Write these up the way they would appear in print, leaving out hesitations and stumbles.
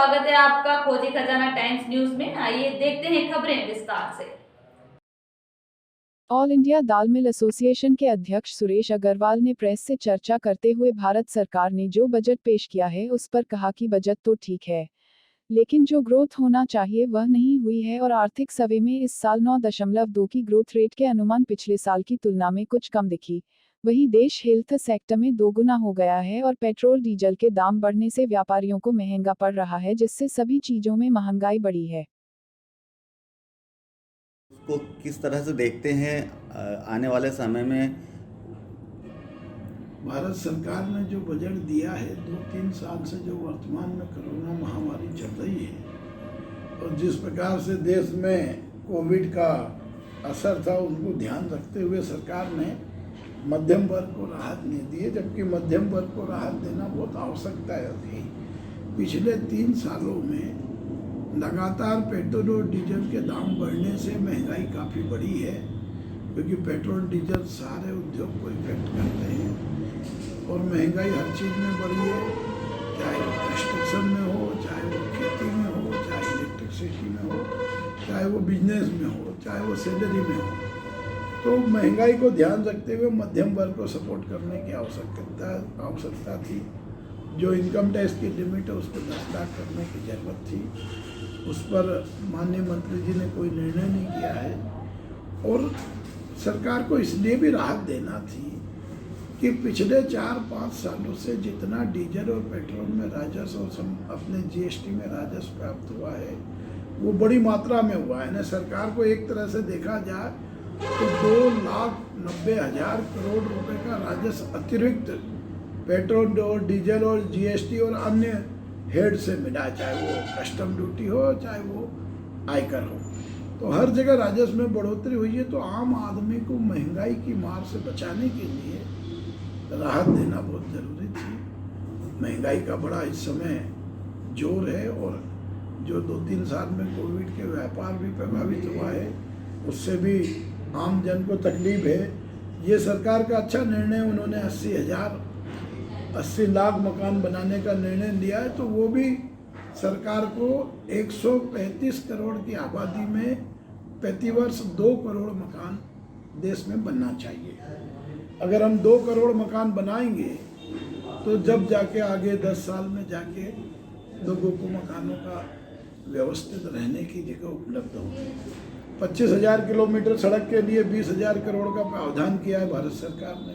स्वागत है आपका खोजी खजाना टाइम्स न्यूज में। आइए देखते हैं खबरें विस्तार से। ऑल इंडिया दाल मिल एसोसिएशन के अध्यक्ष सुरेश अग्रवाल ने प्रेस से चर्चा करते हुए भारत सरकार ने जो बजट पेश किया है उस पर कहा कि बजट तो ठीक है, लेकिन जो ग्रोथ होना चाहिए वह नहीं हुई है और आर्थिक सर्वे में इस साल 9.2 की ग्रोथ रेट के अनुमान पिछले साल की तुलना में कुछ कम दिखी। वहीं देश हेल्थ सेक्टर में दोगुना हो गया है और पेट्रोल डीजल के दाम बढ़ने से व्यापारियों को महंगा पड़ रहा है, जिससे सभी चीजों में महंगाई बढ़ी है। उसको किस तरह से देखते हैं आने वाले समय में? भारत सरकार ने जो बजट दिया है 2-3 साल से, जो वर्तमान में कोरोना महामारी चल रही है और जिस प्रकार से देश में कोविड का असर था, उनको ध्यान रखते हुए सरकार ने मध्यम वर्ग को राहत नहीं दी है, जबकि मध्यम वर्ग को राहत देना बहुत आवश्यकता थी। पिछले 3 सालों में लगातार पेट्रोल और डीजल के दाम बढ़ने से महंगाई काफ़ी बढ़ी है, क्योंकि पेट्रोल डीजल सारे उद्योग को इफेक्ट करते हैं और महंगाई हर चीज़ में बढ़ी है, चाहे वो कंस्ट्रक्शन में हो, चाहे वो खेती में हो, चाहे इलेक्ट्रिसिटी में हो, चाहे वो बिजनेस में हो, चाहे वो सैलरी में हो। तो महंगाई को ध्यान रखते हुए मध्यम वर्ग को सपोर्ट करने की आवश्यकता थी। जो इनकम टैक्स की लिमिट है उसको 10 लाख करने की ज़रूरत थी। उस पर माननीय मंत्री जी ने कोई निर्णय नहीं किया है और सरकार को इसलिए भी राहत देना थी कि पिछले 4-5 सालों से जितना डीजल और पेट्रोल में राजस्व और अपने जीएसटी में राजस्व प्राप्त हुआ है वो बड़ी मात्रा में हुआ है ना। सरकार को एक तरह से देखा जाए तो 2,90,000 करोड़ रुपए का राजस्व अतिरिक्त पेट्रोल और डीजल और जीएसटी और अन्य हेड से मिला, चाहे वो कस्टम ड्यूटी हो, चाहे वो आयकर हो। तो हर जगह राजस्व में बढ़ोतरी हुई है। तो आम आदमी को महंगाई की मार से बचाने के लिए राहत देना बहुत ज़रूरी थी। महंगाई का बड़ा इस समय जोर है और जो 2-3 साल में कोविड के व्यापार भी प्रभावित हुआ है, उससे भी आम जन को तकलीफ है। ये सरकार का अच्छा निर्णय, उन्होंने 80 लाख मकान बनाने का निर्णय लिया है। तो वो भी सरकार को 135 करोड़ की आबादी में प्रतिवर्ष 2 करोड़ मकान देश में बनना चाहिए। अगर हम 2 करोड़ मकान बनाएंगे तो जब जाके आगे 10 साल में जाके लोगों को मकानों का व्यवस्थित रहने की जगह उपलब्ध होगी। 25,000 किलोमीटर सड़क के लिए 20,000 करोड़ का प्रावधान किया है भारत सरकार ने।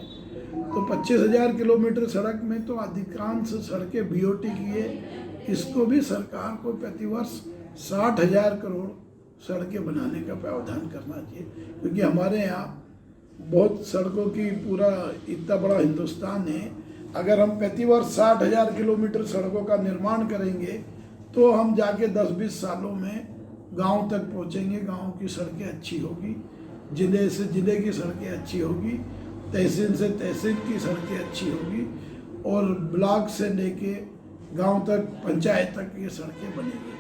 तो 25,000 किलोमीटर सड़क में तो अधिकांश सड़कें बीओटी की है। इसको भी सरकार को प्रतिवर्ष 60,000 करोड़ सड़कें बनाने का प्रावधान करना चाहिए, क्योंकि हमारे यहाँ बहुत सड़कों की पूरा इतना बड़ा हिंदुस्तान है। अगर हम प्रतिवर्ष 60,000 किलोमीटर सड़कों का निर्माण करेंगे तो हम जाके 10-20 सालों में गांव तक पहुंचेंगे। गांव की सड़कें अच्छी होगी, जिले से जिले की सड़कें अच्छी होगी, तहसील से तहसील की सड़कें अच्छी होगी और ब्लॉक से लेके गांव तक, पंचायत तक ये सड़कें बनेंगी।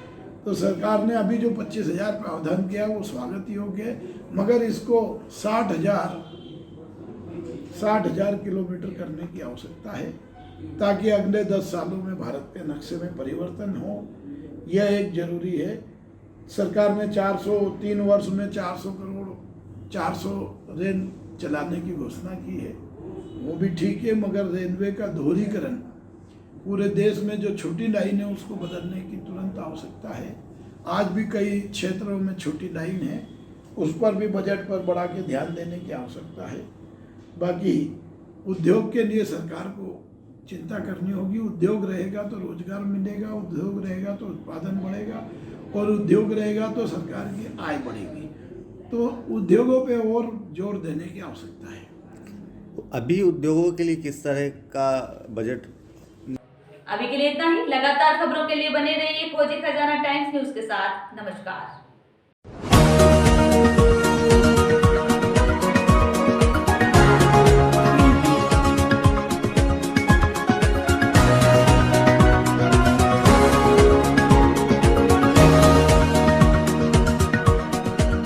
तो सरकार ने अभी जो 25,000 प्रावधान किया वो स्वागत योग्य है, मगर इसको 60,000 किलोमीटर करने की आवश्यकता है, ताकि अगले 10 सालों में भारत के नक्शे में परिवर्तन हो। यह एक जरूरी है। सरकार ने 3 वर्ष में 400 रेल चलाने की घोषणा की है, वो भी ठीक है, मगर रेलवे का दोहरीकरण, पूरे देश में जो छोटी लाइन है उसको बदलने की तुरंत आवश्यकता है। आज भी कई क्षेत्रों में छोटी लाइन है, उस पर भी बजट पर बढ़ा के ध्यान देने की आवश्यकता है। बाकी उद्योग के लिए सरकार को चिंता करनी होगी। उद्योग रहेगा तो रोजगार मिलेगा, उद्योग रहेगा तो उत्पादन बढ़ेगा और उद्योग रहेगा तो सरकार की आय बढ़ेगी। तो उद्योगों पे और जोर देने की आवश्यकता है। अभी उद्योगों के लिए किस तरह का बजट? अभी के लिए इतना ही। लगातार खबरों के लिए बने रहिए खोजी खजाना टाइम्स न्यूज के साथ। नमस्कार।